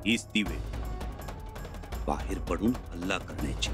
हीच ती वेळ बाहेर पडून हल्ला करण्याची.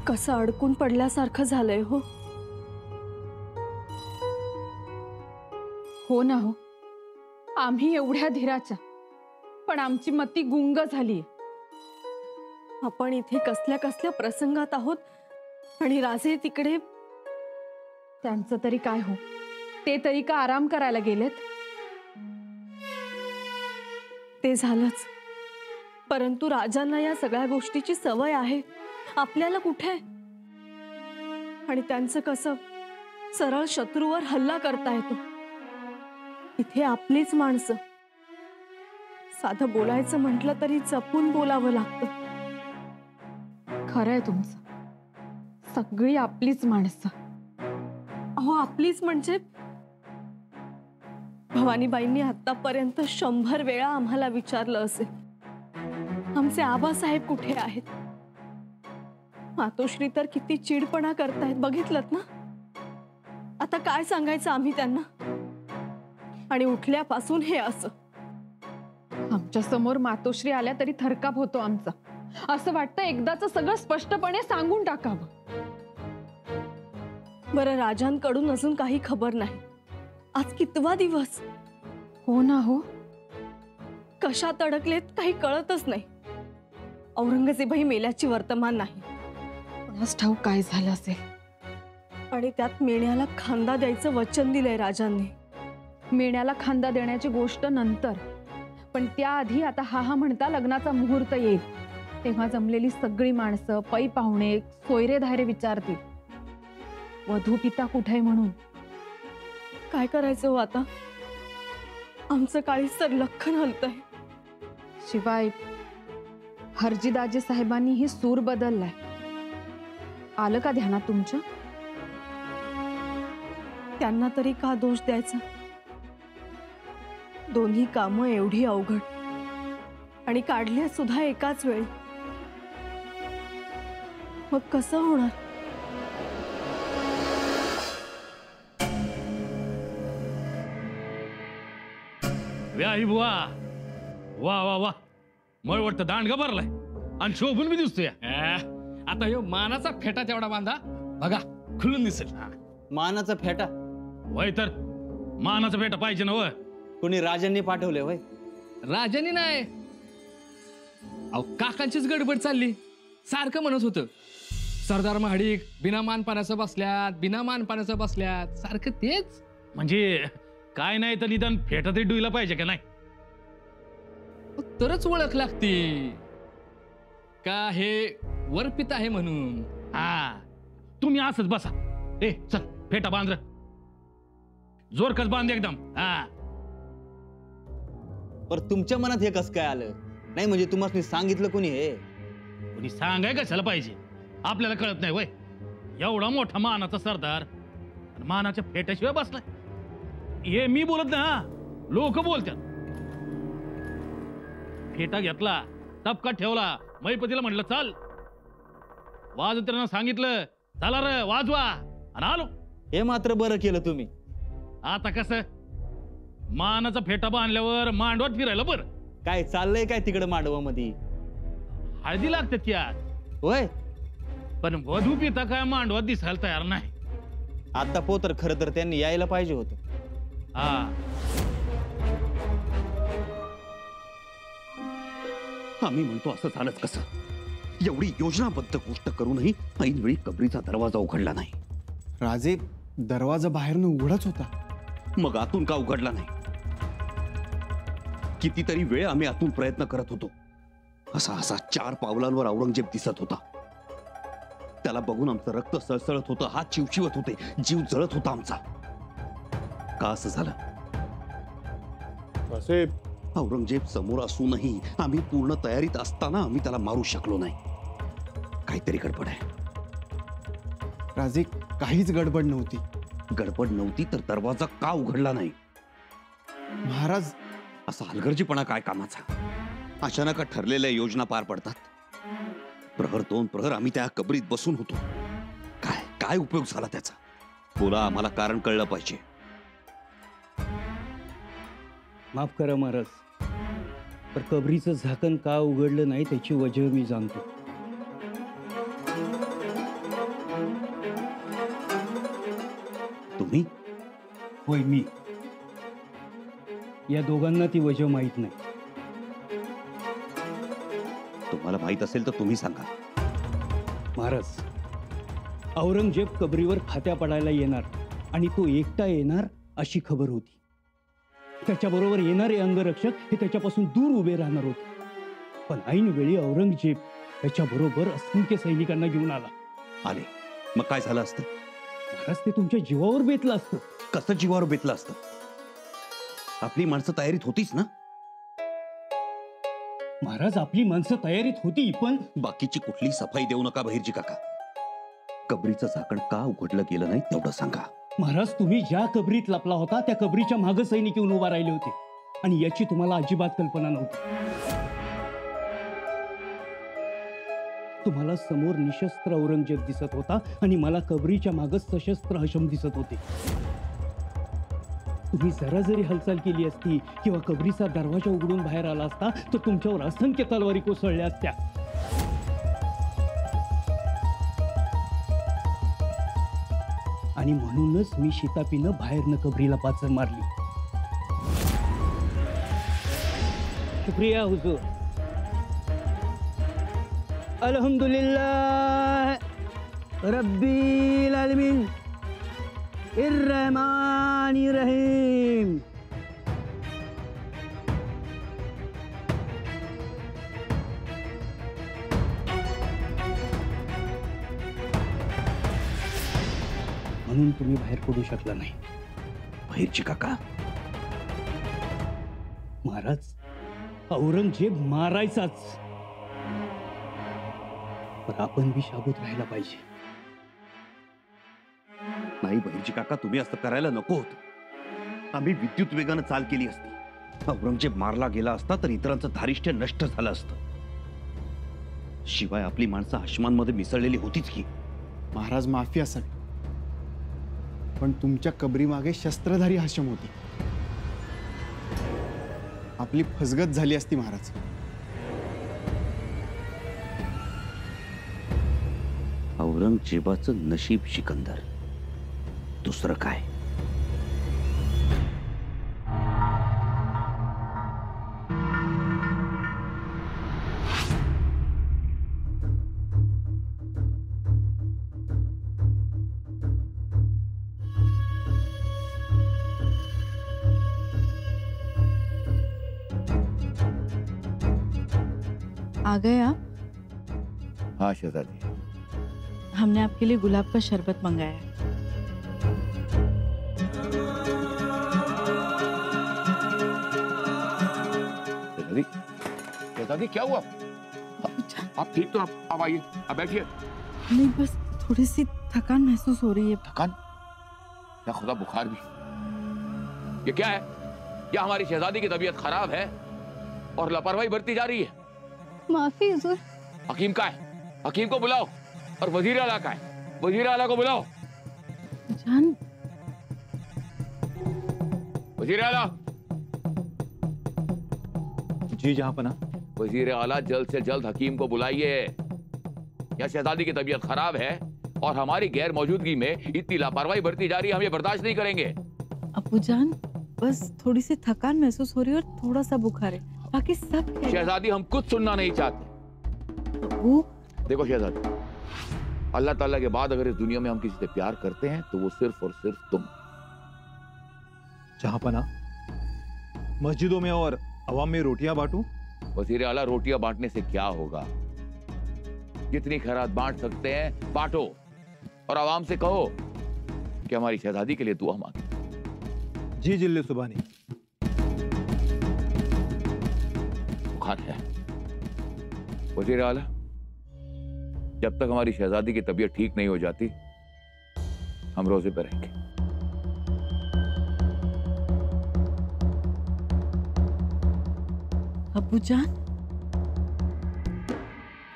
कसं अडकून पडल्यासारखं झालंय हो. हो ना हो, आम्ही एवढ्या धीराच्या, पण आमची मती गुंग झालीये. आपण इथे कसल्या कसल्या प्रसंगात आहोत आणि राजे तिकडे. त्यांचं तरी काय हो, ते तरी का आराम करायला गेलेत? ते झालंच, परंतु राजांना या सगळ्या गोष्टीची सवय आहे, आपल्याला कुठे. आणि त्यांचं कसं सरळ शत्रूवर हल्ला करता येतो. इथे आपलीच माणसं, साधं बोलायचं म्हटलं तरी जपून बोलावं लागतं. खरंय तुमचं, सगळी आपलीच माणसं. अहो आपलीच म्हणजे भवानीबाईंनी आतापर्यंत 100 वेळा आम्हाला विचारलं असेल, आमचे आबासाहेब कुठे आहेत. मातोश्री तर किती चिडपणा करतायत बघितलत ना. आता काय सांगायचं आम्ही त्यांना. आणि उठल्यापासून हे असं. आमच्या समोर मातोश्री आल्या तरी थरकाप होतो आमचा. असं वाटतं एकदाच सगळं स्पष्टपणे सांगून टाकावं. बरं, राजांकडून अजून काही खबर नाही. आज कितवा दिवस. हो ना हो, कशात अडकलेत काही कळतच नाही. औरंगजेबही मेल्याची वर्तमान नाही. कोणास ठाऊक काय झालं असेल. आणि त्यात मेण्याला खांदा द्यायचं वचन दिलंय राजांनी. मेण्याला खांदा देण्याची गोष्ट नंतर, पण त्याआधी आता हा म्हणता लग्नाचा मुहूर्त येईल, तेव्हा जमलेली सगळी माणसं, पै पाहुणे, सोयरे धायरे विचारतील वधू पिता कुठे म्हणून. काय करायचं हो आता. आमचं काळीच तर लखन हलतंय. शिवाय हरजीदाजी साहेबांनीही सूर बदललाय. आलं का ध्यानात तुमच्या? त्यांना तरी का दोष द्यायचा. दोन्ही कामं एवढी अवघड आणि काढल्या सुद्धा एकाच वेळी. मग कसं होणार. व्याही बुवा, वा वा वा, मळ वाटतं दांडगा भरलाय आणि शोभून बी दिसतोय. आता ह्यो मानाचा फेटा तेवढा बांधा बघा, खुलून दिसेल. मानाचा फेटा? वय तर मानाचा फेटा पाहिजे ना. वय कोणी राजांनी पाठवले? वय राजांनी नाही, अहो काकांचीच गडबड चालली. सारखं म्हणत होतं सरदार महाडिक बिना मानपाण्याचं बसल्यात, बिना मानपाण्याचं बसल्यात, सारखं तेच. म्हणजे काय नाही तर निदान फेटा तरी डुईला पाहिजे का नाही. तरच ओळख लागते का हे वरपित आहे म्हणून. हा, तुम्ही असंच बसा. ए चल फेटा बांध, जोरकस बांध एकदम. हा, पर तुमच्या मनात हे कसं काय आलं? नाही म्हणजे तुम्हाला सांगितलं कोणी? हे कोणी सांगाय कशाला पाहिजे, आपल्याला कळत नाही. वय एवढा मोठा मानाचा सरदार आणि मानाच्या फेट्याशिवाय बसलाय. हे मी बोलत ना, लोक बोलतात. फेटा घेतला, टपका ठेवला, मैपतीला म्हटलं चाल. वाजवत्यांना सांगितलं चला रे वाजवा, आणि आलो. हे मात्र बरं केलं तुम्ही. आता कसं मानाचा फेटा बांधल्यावर मांडवात फिरायला बर. काय चाललंय काय तिकडं मांडवामध्ये? हळदी लागतात की आज, होय, पण वधू पिता काय मांडवात दिसायला तयार नाही. आता पोतर खरं तर त्यांनी यायला पाहिजे होतं. हा, आम्ही म्हणतो असं झालंच कसं? एवढी योजनाबद्ध गोष्ट करूनही ऐनवेळी कबरीचा दरवाजा उघडला नाही. राजे, दरवाजा बाहेरनं उघडाच होता. मग आतून का उघडला नाही? कितीतरी वेळ आम्ही आतून प्रयत्न करत होतो. असा असा 4 पावलांवर औरंगजेब दिसत होता. त्याला बघून आमचं रक्त सळसळत होतं, हात चिवचिवत होते, जीव जळत होता आमचा. का असं झालं? औरंगजेब समोर असूनही आम्ही पूर्ण तयारीत असताना आम्ही त्याला मारू शकलो नाही. काहीतरी गडबड आहे. राजे, काहीच गडबड नव्हती. गडबड नव्हती तर दरवाजा का उघडला नाही? महाराज, असा हलगर्जीपणा काय कामाचा? अचानक ठरलेल्या योजना पार पडतात. प्रहर 2 प्रहर आम्ही त्या कबरीत बसून होतो. काय काय उपयोग झाला त्याचा? बोला, आम्हाला कारण कळलं पाहिजे. माफ करा महाराज, पण कबरीचं झाकण का उघडलं नाही त्याची वजह मी जाणतो. तुम्ही? होय, मी. या दोघांना ती वजह माहीत नाही. तुम्हाला माहित असेल तर तुम्ही सांगा. महाराज, औरंगजेब कबरीवर खात्या पडायला येणार आणि तो एकटा येणार अशी खबर होती. त्याच्याबरोबर येणारे अंगरक्षक हे त्याच्यापासून दूर उभे राहणार होते. पण ऐन वेळी औरंगजेब त्याच्याबरोबर असंख्य सैनिकांना घेऊन आला. आले, मग काय झालं असतं? महाराज, ते तुमच्या जीवावर बेतलं असतं. कसं जीवावर बेतलं असतं? आपली माणसं तयारीत होतीच ना? महाराज, आपली माणसं तयारीत होती, पण बाकीची कुठली सफाई देऊ नका बहिर्जी काका. कबरीचं झाकण का उघडलं गेलं नाही तेवढं सांगा. महाराज, तुम्ही ज्या कबरीत लपला होता त्या कबरीच्या मागे सैनिक येऊन उभा राहिले होते आणि याची तुम्हाला अजिबात कल्पना नव्हती. तुम्हाला समोर निशस्त्र औरंगजेब दिसत होता आणि मला कबरीच्या मागे सशस्त्र हशम दिसत होते. तुम्ही जरा जरी हालचाल केली असती किंवा कबरीचा दरवाजा उघडून बाहेर आला असता तर तुमच्यावर असंख्य तलवारी कोसळल्या असत्या. आणि म्हणूनच मी शितापीनं बाहेरनं कबरीला पाचर मारली. शुक्रिया हुजूर. अल्हम्दुलिल्लाह रब्बिल आलमीन इर्रहमानिर रहीम. म्हणून तुम्ही बाहेर पडू शकला नाही. बहिर्जी काका, महाराज, औरंगजेब मारायचाच, पण आपण बी शाबूत राहायला पाहिजे. नाही बहिर्जी काका, तुम्ही असं करायला नको होतं. आम्ही विद्युत वेगानं चाल केली असती. औरंगजेब मारला गेला असता तर इतरांचं धारिष्ट्य नष्ट झालं असतं. शिवाय आपली माणसं हशमांमध्ये मिसळलेली होतीच की. महाराज, माफी असेल, पण तुमच्या कबरी मागे शस्त्रधारी हाशम होती. आपली फसगत झाली असती महाराज. औरंगजेबाचं नशीब सिकंदर, दुसरं काय? आ गए आप? हाँ शहजादी। हमने आपके लिए गुलाब का शरबत मंगाया है। शहजादी, शहजादी क्या हुआ? आप ठीक तो? आप आइए, आप बैठिए। नहीं, बस थोड़ी सी थकान महसूस हो रही है। थकान? या खुदा बुखार भी। ये क्या है? क्या हमारी शहजादी की तबीयत खराब है और लापरवाही बरती जा रही है? माफी हुजूर। हकीम का है? हकीम को बुलाओ। और वजीर आला का है? वजीर आला को बुलाओ। जान वजीर आला। जी जहांपना। वजीर आला जल्द से जल्द हकीम को बुलाइए। या शहजादी की तबीयत खराब है और हमारी गैर मौजूदगी में इतनी लापरवाही बरती जा रही है, हम ये बर्दाश्त नहीं करेंगे। अब्बू जान, बस थोड़ी सी थकान महसूस हो रही है और थोड़ा सा बुखार है, बाकी सब है। शहजादी हम कुछ सुनना नहीं चाहते। अब्बू देखो शहजादी, अल्लाह ताला के बाद अगर इस दुनिया में हम किसी से प्यार करते हैं तो वो सिर्फ और सिर्फ तुम। जहांपना, मस्जिदों में और अवाम में रोटियां बांटूं? वजीर आला, रोटियां बांटने से क्या होगा? जितनी खैरात बांट सकते हैं बांटो और आवाम से कहो कि हमारी शहजादी के लिए दुआ मांगे। जी जिल्ले सुबानी। बुखार है वजीर आला, जब तक हमारी शहजादी की तबीयत ठीक नहीं हो जाती हम रोजे पर रहेंगे। अब्बू जान,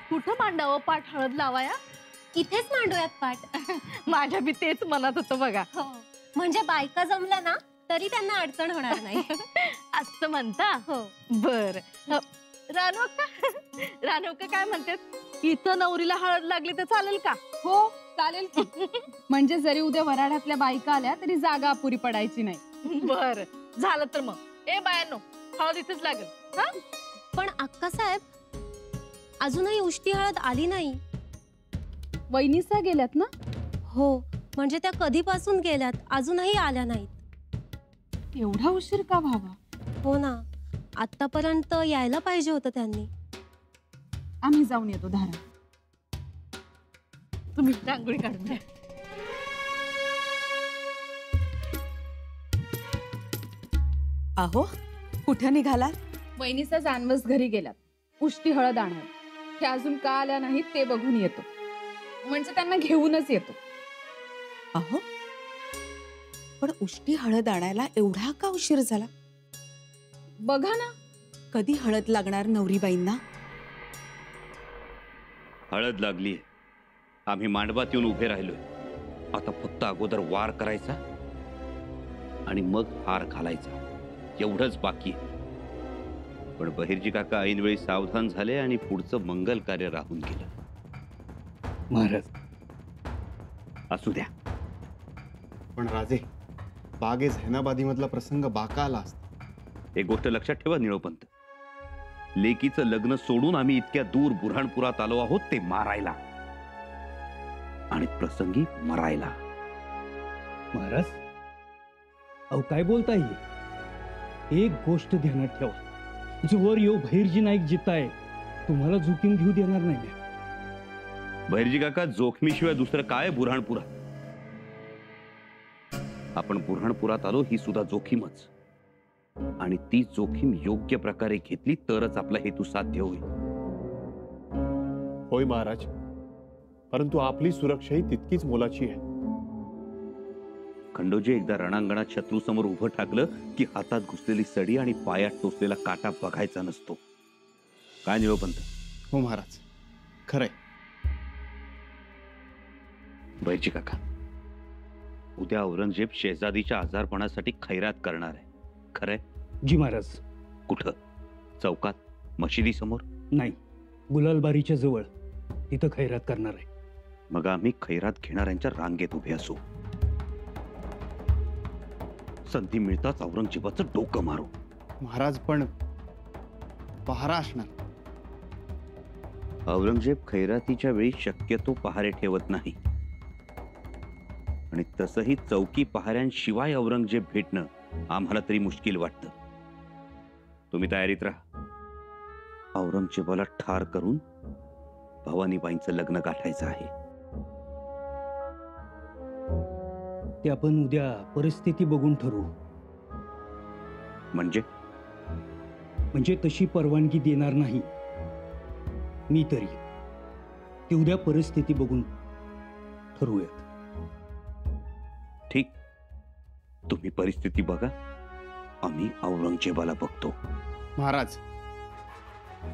कुठं मांडावं पाठ हळद लावाया? इथेच मांडूयात पाठ. माझ्या बी तेच मनात होतं बघा. हो, म्हणजे बायका जमल्या ना तरी त्यांना अडचण होणार नाही. असं म्हणता? हो. बर. रानवका काय म्हणतात? इथं नवरीला हळद लागली तर चालेल का? हो चालेल की. म्हणजे जरी उद्या वराडातल्या बायका आल्या तरी जागा अपुरी पडायची नाही. बर झालं तर मग. ए बायांनो, हळद इथेच लागेल. हा? पण अक्का साहेब, अजूनही उष्टी हळद आली नाही. वहिनीसा गेल्यात ना? हो, म्हणजे त्या कधीपासून गेल्यात, अजूनही आल्या नाहीत. एवढा उशीर का व्हावा? हो ना, आतापर्यंत यायला पाहिजे होतं त्यांनी. आम्ही जाऊन येतो धारा. तुम्ही रांगोळी काढून द्या. अहो कुठे निघाला? वहिनीचा जानवस घरी गेल्यात, उष्टी हळद आणणार. ते अजून का आल्या नाहीत ते बघून येतो, म्हणजे त्यांना घेऊनच येतो. अहो पण उष्टी हळद आणायला एवढा का उशीर झाला? बघा ना, कधी हळद लागणार नवरीबाईंना? हळद लागलीये, आम्ही मांडवात येऊन उभे राहिलोय. आता फक्त अगोदर वार करायचा आणि मग हार घालायचा, एवढंच बाकी आहे. पण बहिर्जी काका ऐनवेळी सावधान झाले आणि पुढचं मंगल कार्य राहून गेलं. महाराज, असू द्या. पण राजे, बागे झैनाबादी मधला प्रसंग बाका आला असता. एक गोष्ट लक्षात ठेवा निळोपंत, लेकीचं लग्न सोडून आम्ही इतक्या दूर बुऱ्हाणपुरात आलो आहोत ते मारायला आणि प्रसंगी मरायला. महाराज, अहो काय बोलताय? एक गोष्ट ध्यानात ठेवा, जोवर यो भैरजी नाईक जिताय तुम्हाला जोखीम घेऊ देणार नाही. बहिर्जी काका, जोखमीशिवाय दुसरं काय बुऱ्हाणपुरात? आपण बुऱ्हाणपुरात आलो ही सुद्धा जोखीमच, आणि ती जोखीम योग्य प्रकारे घेतली तरच आपला हेतू साध्य होईल. होय महाराज, परंतु आपली सुरक्षाही तितकीच मोलाची आहे. खंडोजी एकदा रणांगणात शत्रू समोर उभं ठाकलं की हातात घुसलेली सडी आणि पायात टोचलेला काटा बघायचा नसतो. काय निळोपंत? हो महाराज, खरंय. बैरजी काका, उद्या औरंगजेब शेजादीच्या आजारपणासाठी खैरात करणार आहे, खरंय? जी महाराज. कुठं? चौकात? मशिदी समोर? नाही, गुलालबारीच्या जवळ, तिथं खैरात करणार आहे. मग आम्ही खैरात घेणाऱ्यांच्या रांगेत उभे असू. संधी मिळताच औरंगजेबाचं डोकं मारू. महाराज, पण पहारा असणार. औरंगजेब खैरातीच्या वेळी शक्यतो पहारे ठेवत नाही, आणि तसंही चौकी पहाऱ्यांशिवाय औरंगजेब भेटणं आम्हाला तरी मुश्किल वाटतं. तुम्ही तयारीत राहा. औरंगजेबाला ठार करून भवानीबाईंचं लग्न गाठायचं आहे. ते आपण उद्या परिस्थिती बघून ठरवू. म्हणजे तशी परवानगी देणार नाही मी तरी. ते उद्या परिस्थिती बघून ठरवूयात. ठीक, तुम्ही परिस्थिती बघा, आम्ही औरंगजेबाला बघतो. महाराज,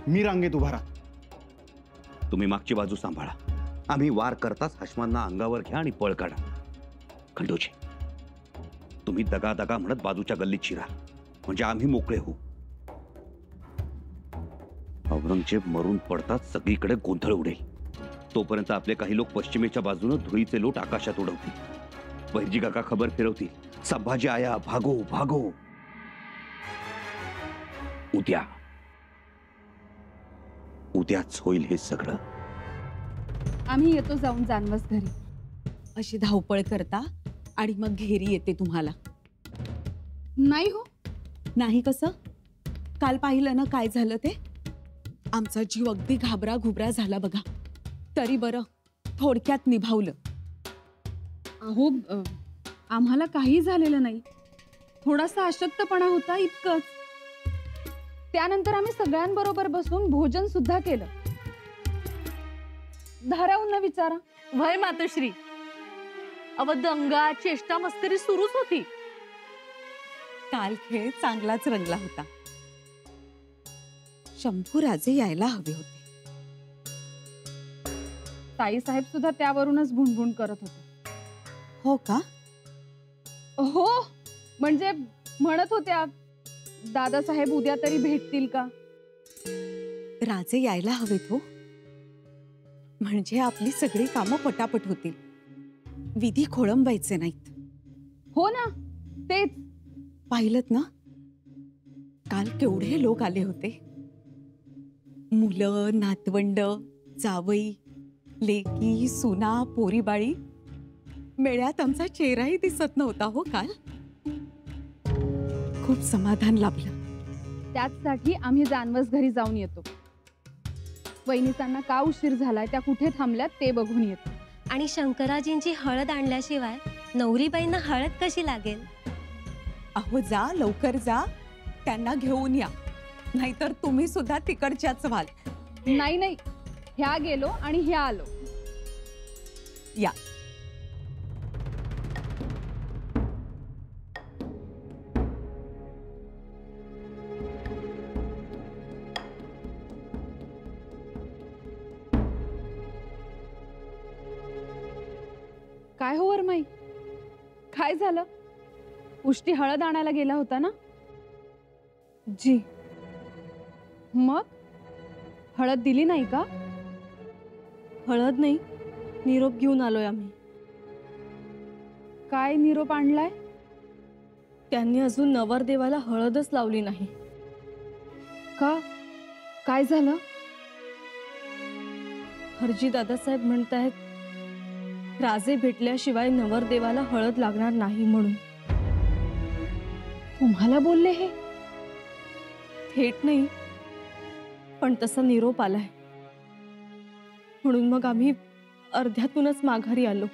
मी रांगेत उभा राहा. तुम्ही मागची बाजू सांभाळा. आम्ही वार करताच हाशमांना अंगावर घ्या आणि पळ काढा. खंडोजी, तुम्ही दगा दगा म्हणत बाजूच्या गल्लीत शिरा, म्हणजे आम्ही मोकळे होऊ. औरंगजेब मरून पडताच सगळीकडे गोंधळ उडेल. तोपर्यंत आपले काही लोक पश्चिमेच्या बाजूने धुळीचे लोट आकाशात उडवतील. वैजी काका खबर फिरवतील, संभाजी आया, भागो भागो. उद्याच होईल हे सगळं. आम्ही येतो जाऊन जानवस घरी. अशी धावपळ करता आणि मग घेरी येते तुम्हाला. नाही हो. नाही कसं? काल पाहिलं ना काय झालं ते. आमचा जीव अगदी घाबरा घुबरा झाला बघा. तरी बरं, थोडक्यात निभावलं. अहो, आम्हाला काही झालेलं नाही. थोडासा अशक्तपणा होता, इतकंच. त्यानंतर आम्ही सगळ्यांबरोबर बसून भोजन सुद्धा केलं. धाराहून न विचारा. वय मातोश्री, अबद्ध अंगा चेष्टा मस्करी सुरूच होती. काल खेळ चांगलाच रंगला होता. शंभूराजे यायला हवे होते. ताईसाहेब सुद्धा त्यावरूनच भुणभुण करत होते. हो का? हो, म्हणजे म्हणत होत्या, दादासाहेब उद्या तरी भेटतील का. राजे यायला हवेत हो, म्हणजे आपली सगळी कामं पटापट होतील. विधी खोळंबायचे नाहीत. हो ना, तेच. पाहिलंत ना, काल केवढे लोक आले होते. मुलं, नातवंड, जावई, लेकी, सुना, पोरीबाळी. मेळ्यात आमचा चेहराही दिसत नव्हता हो काल. खूप समाधान लाभलं. त्याचसाठी आम्ही जानवस घरी जाऊन येतो. वहिनीसांना का उशीर झालाय, त्या कुठे थांबल्यात ते बघून येतो. आणि शंकराजींची हळद आणल्याशिवाय नवरीबाईंना हळद कशी लागेल? अहो जा, लवकर जा, त्यांना घेऊन या, नाहीतर तुम्ही सुद्धा तिकडच्याच व्हाल. नाही नाही, ह्या गेलो आणि ह्या आलो. या. काय हो वरमाई, काय झालं? उष्टी हळद आणायला गेला होता ना? जी. मग हळद दिली नाही का? हळद नाही, निरोप घेऊन आलोय आम्ही. काय निरोप आणलाय? त्यांनी अजून नवरदेवाला हळदच लावली नाही. का? काय झालं? हरजी दादासाहेब म्हणतायत, राजे भेटल्याशिवाय नवरदेवाला हळद लागणार नाही म्हणून. तुम्हाला बोलले हे? थेट नाही, पण तसा निरोप आलाय. म्हणून मग आम्ही अर्ध्यातूनच माघारी आलो.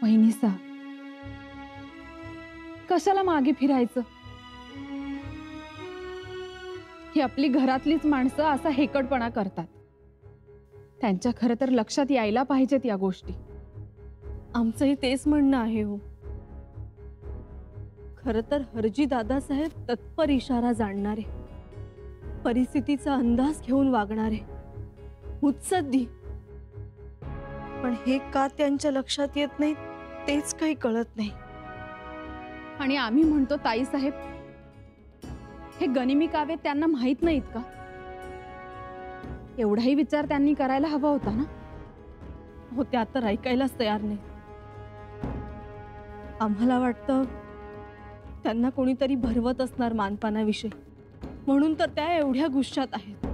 वहिनीसा, कशाला मागे फिरायचं? ही आपली घरातलीच माणसं असा हेकडपणा करतात. त्यांच्या खरं तर लक्षात यायला पाहिजेत या गोष्टी. आमचंही तेच म्हणणं आहे हो. खरं तर हरजी दादासाहेब तत्पर इशारा जाणणारे, परिस्थितीचा अंदाज घेऊन वागणारे, मुत्सद्दी. पण हे का त्यांच्या लक्षात येत नाही तेच काही कळत नाही. आणि आम्ही म्हणतो ताईसाहेब, हे गनिमी काव्य त्यांना माहित नाहीत का? एवढाही विचार त्यांनी करायला हवा होता ना. हो, त्या तर ऐकायलाच तयार नाही. आम्हाला वाटतं त्यांना कोणीतरी भरवत असणार मानपानाविषयी, म्हणून तर त्या एवढ्या गुस्सात आहेत.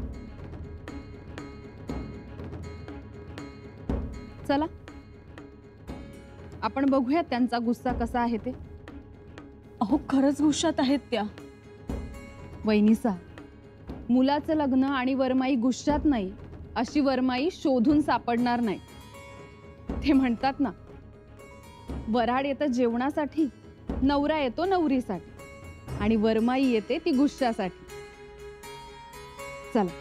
चला आपण बघूया त्यांचा गुस्सा कसा आहे ते. अहो, खरंच गुस्सात आहेत त्या. वहिनीसा, मुलाचं लग्न आणि वरमाई गुस्सात नाही अशी वरमाई शोधून सापडणार नाही. ते म्हणतात ना, वराड येतं जेवणासाठी, नवरा येतो नवरीसाठी, आणि वरमाई येते ती गुस्सासाठी. चला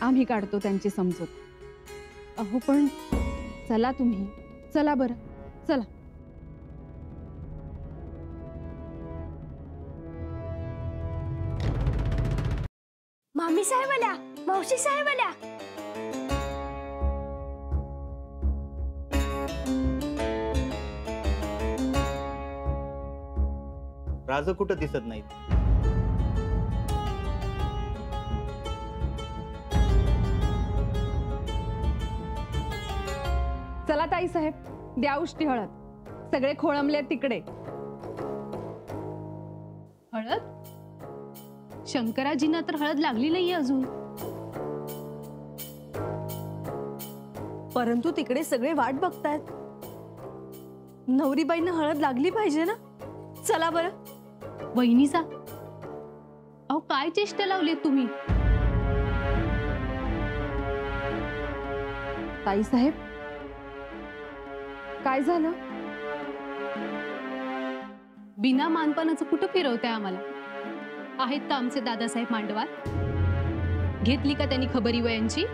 आम्ही काढतो त्यांची समजूत. अहो पण चला तुम्ही, चला बरं, चला. आई साहेब आल्या, मावशी साहेब आल्या. राज कुठं दिसत नाही. चला ताई साहेब, द्या उष्टी हळद. सगळे खोळंबले तिकडे. हळद? शंकराजींना तर हळद लागली नाहीये अजून. परंतु तिकडे सगळे वाट बघतायत. नवरीबाईंना हळद लागली पाहिजे ना. चला बरं. वहिनीचा अहो काय चेष्टा लावली तुम्ही. ताई साहेब, काय झालं? बिना मानपानाचं कुठं फिरवताय आम्हाला? आहेत का आमचे दादासाहेब मांडवार? घेतली का त्यांनी खबरी वयांची?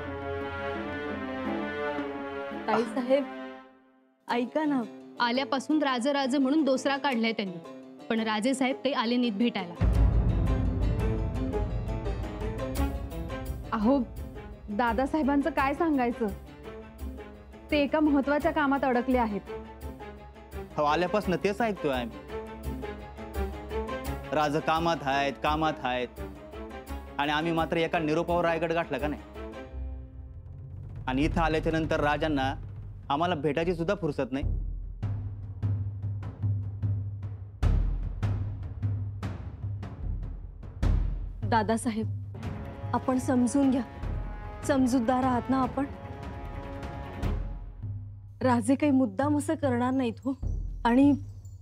ताई साहेब ऐका ना. आल्यापासून राज राज म्हणून दोसरा काढलाय त्यांनी, पण राजे साहेब काही आले नाहीत भेटायला. अहो दादासाहेबांचं काय सांगायचं, ते एका महत्वाच्या कामात अडकले आहेत. हो, आल्यापासून तेच ऐकतोय आम्ही. राज कामात आहेत आणि आम्ही मात्र एका निरोपावर रायगड गाठला का नाही. आणि इथं आल्याच्या नंतर राजांना आम्हाला भेटायची सुद्धा फुरसत नाही. दादासाहेब, आपण समजून घ्या. समजूतदार आहात ना आपण. राजे काही मुद्दाम असं करणार नाहीत हो. आणि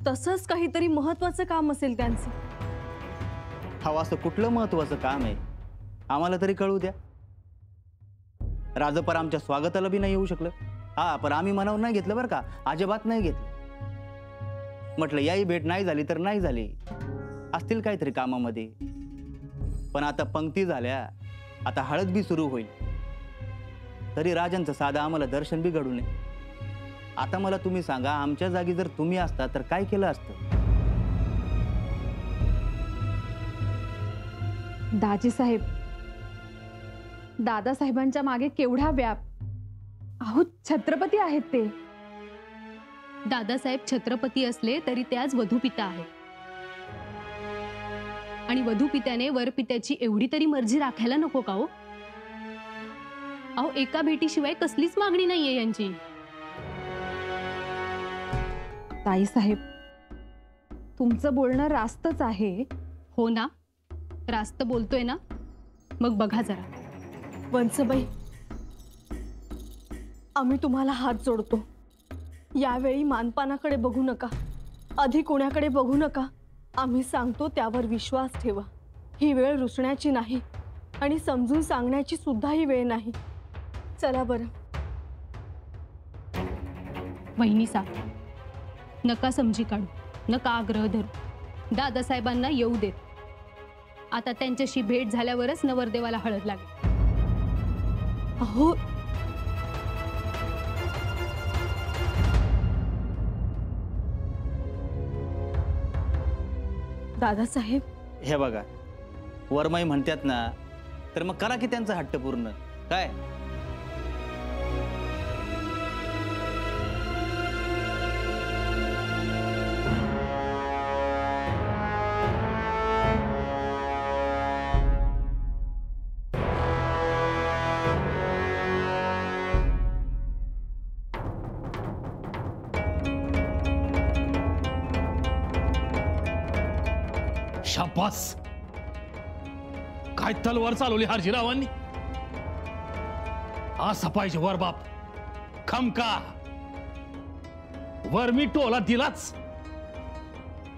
तसंच काहीतरी महत्वाचं काम असेल त्यांचं. हवं असं कुठलं महत्वाचं काम आहे आम्हाला तरी कळू द्या. राजपर आमच्या स्वागताला बी नाही येऊ शकलं. हा, पण आम्ही मनावर नाही घेतलं बरं का, अजिबात नाही घेतलं. म्हटलं याही भेट नाही झाली तर नाही झाली, असतील काहीतरी कामामध्ये. पण आता पंक्ती झाल्या, आता हळद बी सुरू होईल, तरी राजांचं साधं आम्हाला दर्शन बी घडू नये. आता मला तुम्ही सांगा, आमच्या जागी जर तुम्ही असता तर काय केलं असतं? दाजी साहेब, दादासाहेबांच्या मागे केवढा व्याप. अहो छत्रपती आहेत ते. दादासाहेब छत्रपती असले तरी ते आज वधूपिता आहेत. आणि वधूपित्याने वरपित्याची एवढी तरी मर्जी राखायला नको का हो? अहो एका भेटीशिवाय कसलीच मागणी नाहीये यांची. ताई साहेब, तुमचं बोलणं रास्तच आहे. हो ना, रास्त बोलतोय ना. मग बघा जरा. वंसबाई, आम्ही तुम्हाला हात जोडतो. यावेळी मानपानाकडे बघू नका, अधिक कोणाकडे बघू नका. आम्ही सांगतो त्यावर विश्वास ठेवा. ही वेळ रुसण्याची नाही आणि समजून सांगण्याची सुद्धा ही वेळ नाही. चला बरं. वहिनीसा, नका समजी काढू, नका आग्रह धरू. दादासाहेबांना येऊ देत. आता त्यांच्याशी भेट झाल्यावरच नवरदेवाला हळद लागेल. अहो दादासाहेब, हे बघा, वरमाई म्हणतात ना, तर मग करा की त्यांचा हट्ट पूर्ण. काय शाबास, काय तलवार चालवली हारजीरावांनी. असा पाहिजे वर बाप. खमका वर मी टोला दिलाच.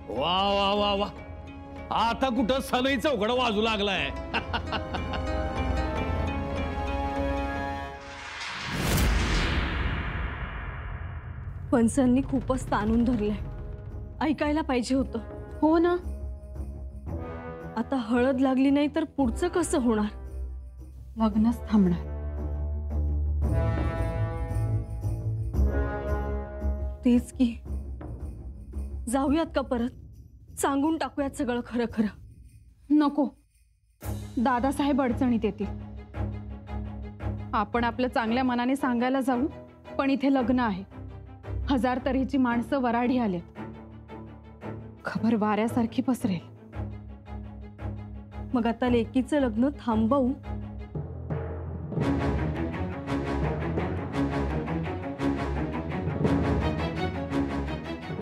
वा वा वा वा, आता कुठं सनई चौघड वाजू लागलाय. फणसांनी खूपच ताणून धरलंय. ऐकायला पाहिजे होतं. हो ना. आता हळद लागली नाही तर पुढचं कसं होणार? लग्नच थांबणार. तेच की. जाऊयात का परत? सांगून टाकूयात सगळं खरं खरं. नको. दादासाहेब अडचणीत येतील. आपण आपलं चांगल्या मनाने सांगायला जाऊ, पण इथे लग्न आहे. 1000 तऱ्हेची माणसं वराडी आले. खबर वाऱ्यासारखी पसरेल. मग आता लेकीचं लग्न थांबवू?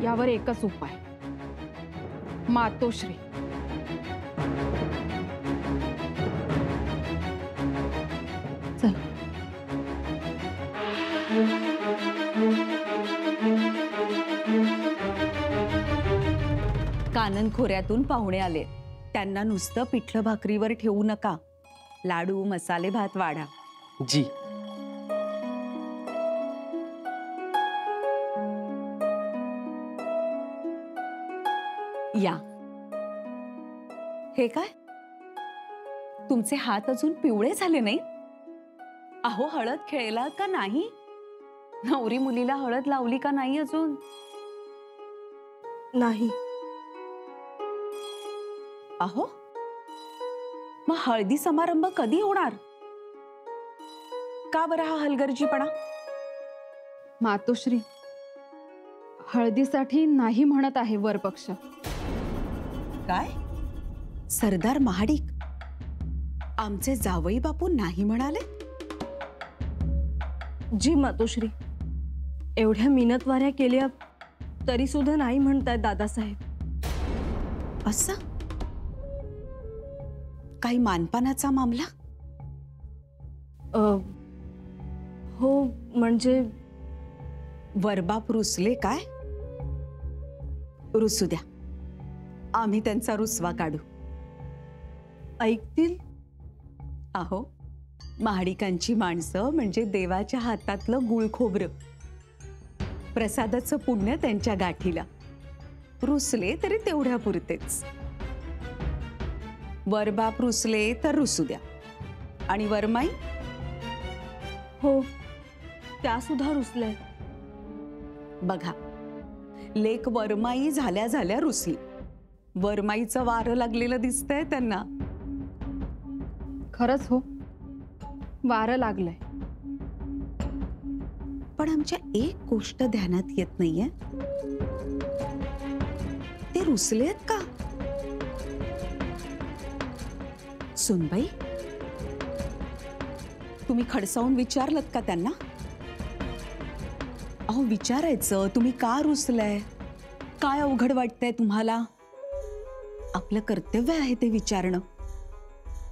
यावर एकच उपाय, मातोश्री. चल. कानन खोऱ्यातून पाहुणे आले. त्यांना नुसतं पिठलं भाकरीवर ठेवू नका. लाडू, मसाले भात वाढा. जी. या. हे काय, तुमचे हात अजून पिवळे झाले नाही? अहो, हळद खेळला का नाही? नवरी मुलीला हळद लावली का नाही अजून? नाही. अहो, मग हळदी समारंभ कधी होणार? का बरं हा हलगर्जीपणा? मातोश्री, हळदीसाठी नाही म्हणत आहे वरपक्ष. काय? सरदार महाडिक आमचे जावई बापू नाही म्हणाले? जी मातोश्री, एवढ्या मिनतवाऱ्या केल्या तरी सुद्धा नाही म्हणतायत दादासाहेब. असं काही मानपानाचा मामला? हो, म्हणजे वरबाप रुसले काय? रुसू द्या, आम्ही त्यांचा रुसवा काढू. ऐकतील? अहो, महाडिकांची माणसं म्हणजे देवाच्या हातातलं गुळखोबरं. प्रसादाचं पुण्य त्यांच्या गाठीला. रुसले तरी तेवढ्या पुरतेच. वरबाप रुसले तर रुसू द्या. आणि वरमाई? हो, त्या सुद्धा रुसल्या. बघा, लेक वरमाई झाल्या झाल्या रुसली. वरमाईचं वारं लागलेलं दिसतंय त्यांना. खरंच हो, वारं लागलंय. पण आमच्या एक गोष्ट ध्यानात येत नाहीये. ते रुसलेत का? सुनबाई, तुम्ही खडसावून विचारलत का त्यांना? अहो, विचारायचं, तुम्ही का रुसलाय? काय अवघड वाटतंय तुम्हाला? आपलं कर्तव्य आहे ते विचारणं.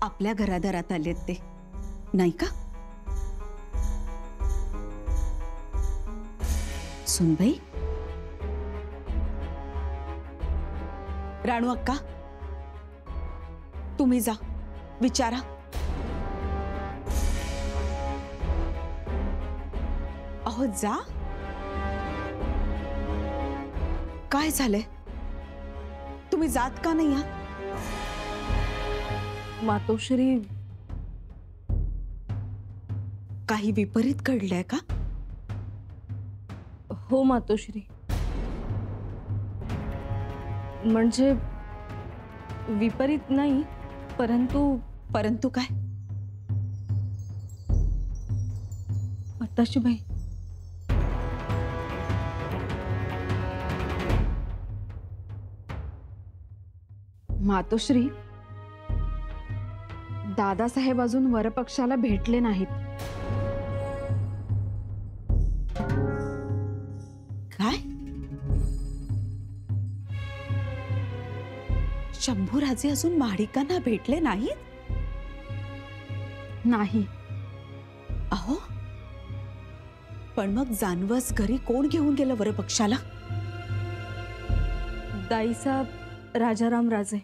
आपल्या घरादारात आलेत ते, नाही का? सुनबाई, राणू अक्का, तुम्ही जा, विचारा. अहो, जा. काय झालंय? तुम्ही जात का नाही आहात? मातोश्री, काही विपरीत घडलंय का? हो मातोश्री, म्हणजे विपरीत नाही, परंतु काय? माताशी बाई, मातोश्री, दादासाहेब अजून वरपक्षाला भेटले नाहीत. काय? शंभूराजे अजून महाडिकांना भेटले नाहीत? नाही. अहो, पण मग जानवस घरी कोण घेऊन गेलं वरपक्षाला? दाईसाहेब राजाराम राजे.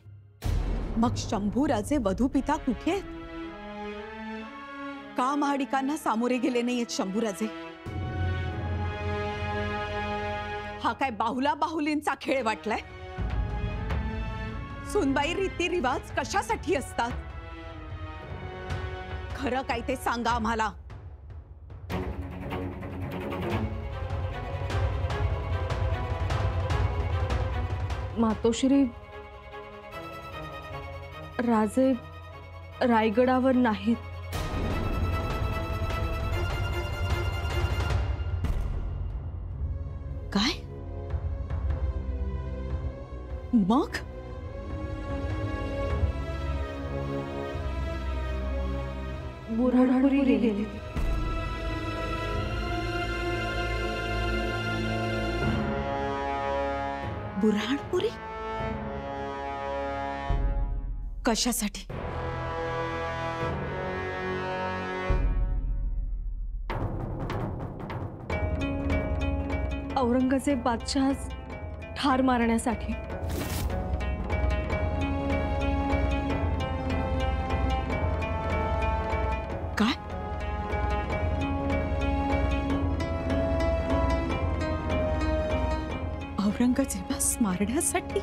मग शंभूराजे वधूपिता कुठे आहेत? का महाडिकांना सामोरे गेले नाहीयेत शंभूराजे? हा काय बाहुला बाहुलींचा खेळ वाटलाय? सुनबाई, रीतिरिवाज कशासाठी असतात? खरं काय ते सांगा आम्हाला. मातोश्री, रायगडावर नाहीत. काय मग? बुऱ्हाणपुरी गेले. बुऱ्हाणपुरी कशासाठी? औरंगजेब बादशाह ठार मारण्यासाठी. काय? औरंगजेबास मारण्यासाठी?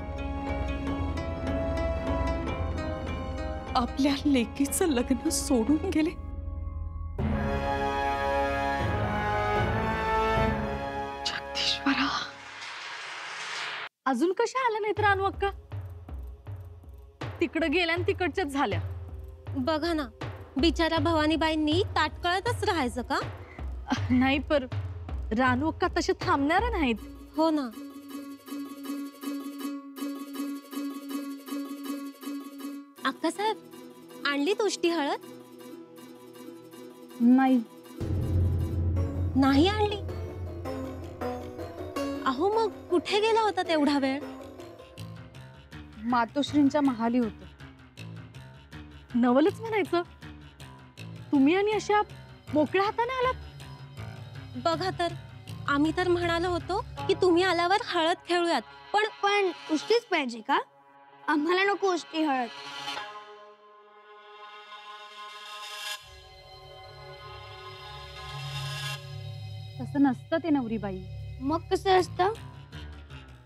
आपल्या लेकीचं लग्न सोडून गेले. जगदीश्वरा, अजून कशा आल्या नाहीत रानू अक्का? तिकडं गेल्या आणि तिकडच्याच झाल्या. बघा ना, बिचारा भवानीबाईंनी ताटकळतच राहायचं का? नाही, पर रानू अक्का तसे थांबणार नाहीत. हो ना. अक्का साहेब, आणली तुष्टी हळद? नाही. नाही आणली? अहो, मग कुठे गेला होता तेवढा वेळ? मातोश्रींच्या महाली होतो. नवलच म्हणायचं. तुम्ही आणि अशा मोकळ्या हाताने आलात. बघा तर, आम्ही तर म्हणालो होतो की तुम्ही आल्यावर हळद खेळूयात, पण उष्टीच पाहिजे का? आम्हाला नको उष्टी हळद. तसं नसतं ते नवरीबाई. मग कसं असतं?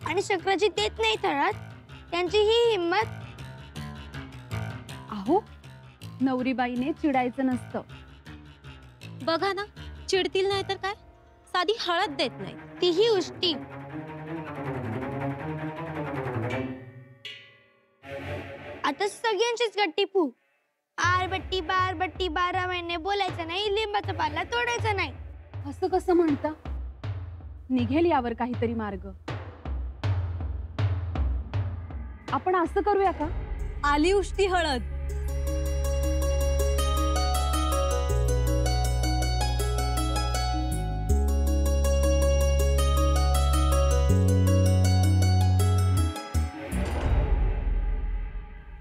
आणि शंकराजी देत नाही हळद, त्यांची ही हिम्मत. अहो, नवरीबाईने चिडायचं नसतं. बघा ना, चिडतील नाही तर काय, साधी हळद देत नाही, तीही उष्टी. आता सगळ्यांचीच गट्टी फू. आरबट्टी बारबट्टी 12 महिने बोलायचं नाही, लिंबाचा पाला तोडायचा नाही. असं कसं म्हणता? निघेल यावर काहीतरी मार्ग. आपण असं करूया का? आली उष्टी हळद.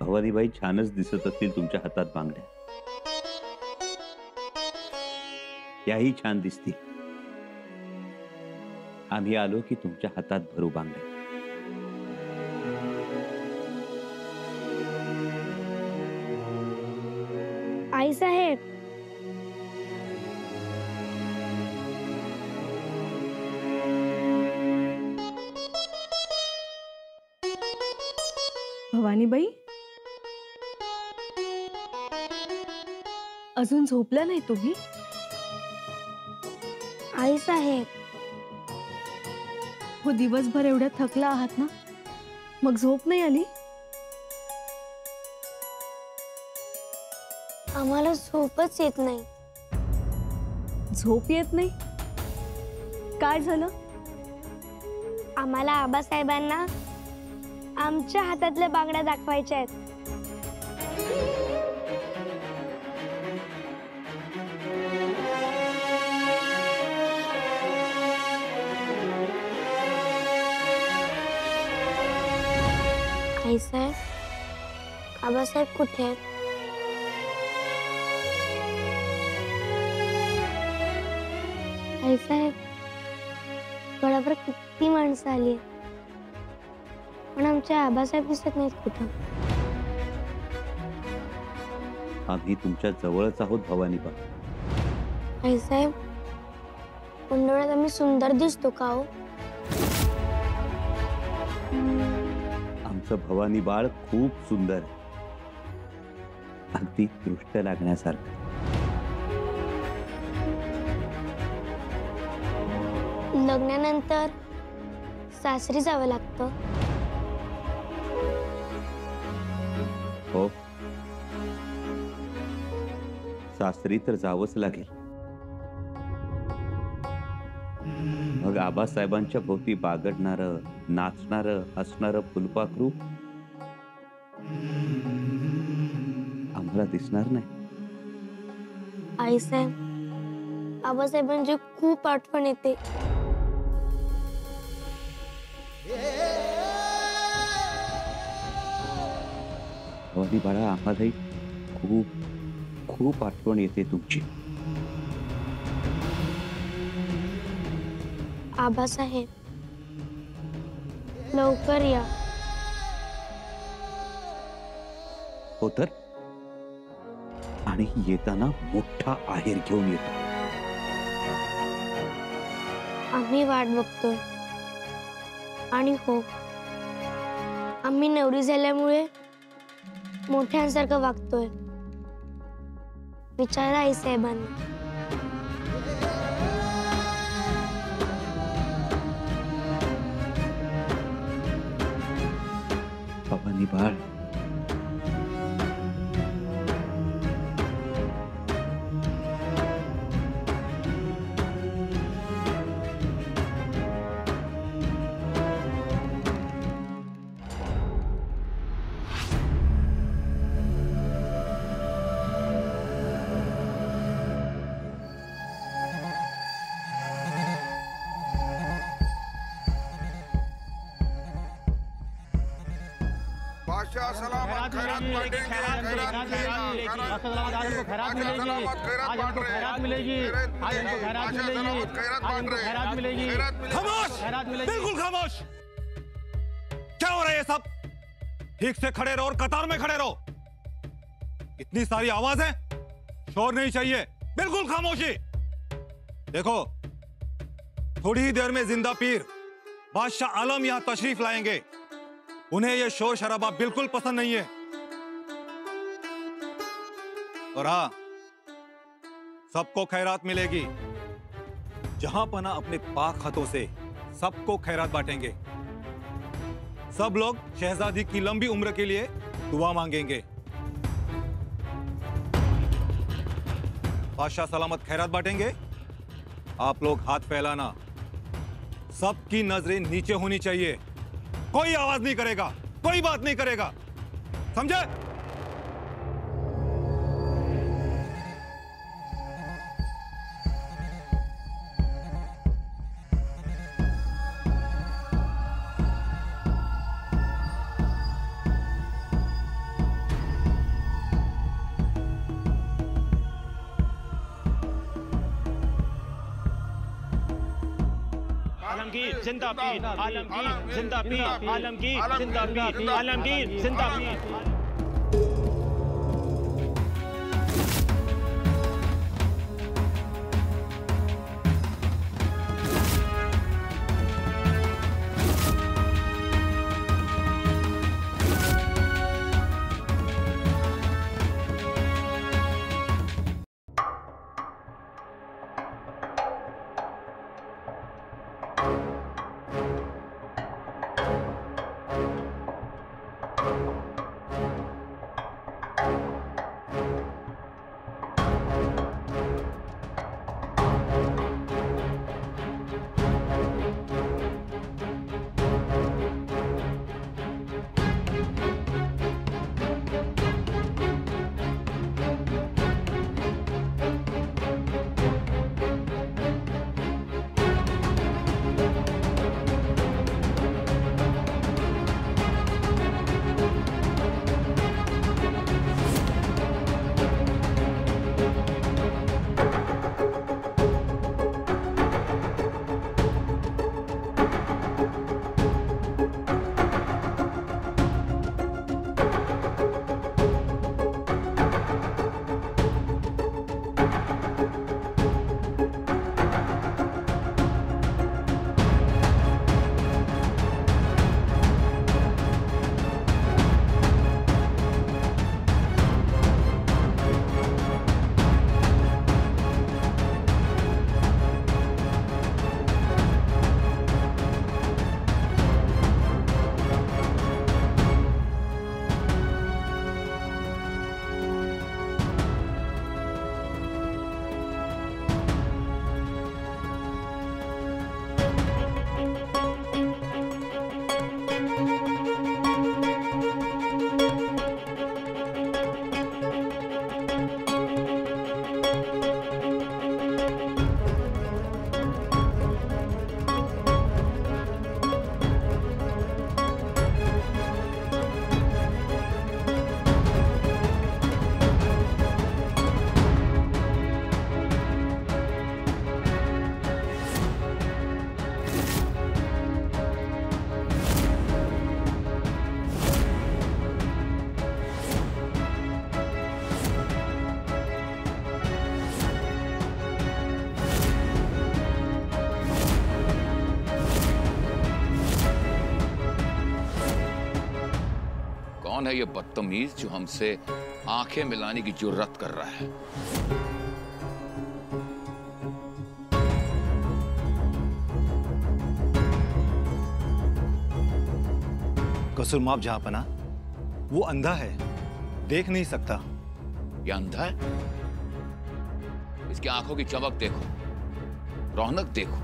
भवानीबाई छानच दिसत असतील तुमच्या हातात बांगड्या. याही छान दिसतील. आम्ही आलो की तुमच्या हातात भरू बांगड्या. आई साहेब, भवानीबाई, अजून झोपल्या नाही तुम्ही? आई साहेब, हो, दिवसभर एवढ्या थकला आहात ना, मग झोप नाही आली? आम्हाला झोपच येत नाही. झोप येत नाही? काय झालं? आम्हाला आबासाहेबांना आमच्या हातातल्या बांगड्या दाखवायच्या आहेत. आई साहेब, आबासाहेब कुठे आहेत? आई साहेब, गडावर किती माणसं आली, पण आमचे आबासाहेब दिसत नाहीत कुठं. आम्ही तुमच्या जवळच आहोत भवानीबा. आई साहेब, कुंडोळ्यात आम्ही सुंदर दिसतो का हो? आमचं भवानी बाळ खूप सुंदर आहे, अगदी दृष्ट लागण्यासारखं. लग्नानंतर सासरी जावं लागतं. हो, सासरी तर जावंच लागेल. मग आबासाहेबांच्या भोवती बागडणारं, नाचणारं, हसणारं फुलपाखरू आम्हाला दिसणार नाही. आईसाहेब, आबासाहेबांची खूप आठवण येते. वही बाळा, आम्हालाही खूप खूप आठवण येते तुमची. आबासाहेब, लवकर या. हो तर, आणि येताना मोठा आहेर घेऊन येतो. आम्ही वाट बघतोय. आणि हो, आम्ही नवरी झाल्यामुळे मोठ्यांसारखं वागतोय. विचारा आई साहेबांना. भवानी बाळ, बादशाह सलामत खैरात बांटेंगे, खैरात मिलेगी, आज हमको खैरात मिलेगी, आज हमको खैरात मिलेगी, आज हमको खैरात मिलेगी, आज हमको खैरात मिलेगी. खामोश, बिल्कुल खामोश. क्या हो रहा है ये सब? ठीक से खड़े रहो और कतार में खड़े रहो. इतनी सारी आवाज है, शोर नहीं चाहिए. बिल्कुल खामोशी. देखो, थोड़ी ही देर में जिंदा पीर बादशाह आलम यहां तशरीफ लाएंगे. उन्हें यह शोर शराबा बिल्कुल पसंद नहीं है. और हाँ, सबको खैरात मिलेगी. जहां पना अपने पाक हाथों से सबको खैरात बांटेंगे. सब लोग शहजादी की लंबी उम्र के लिए दुआ मांगेंगे. बादशाह सलामत खैरात बांटेंगे. आप लोग हाथ फैलाना. सबकी नजरें नीचे होनी चाहिए. कोई आवाज नहीं करेगा, कोई बात नहीं करेगा. समझे? आलमगीर जिंदाबाद, आलमगीर जिंदाबाद, आलमगीर जिंदाबाद, आलमगीर जिंदाबाद. कौन है ये बदतमीज जो हमसे आंखें मिलाने की जुर्रत कर रहा है? कसूर माफ जहांपना, वो अंधा है, देख नहीं सकता। ये अंधा है? इसकी आंखों की चमक देखो, रौनक देखो।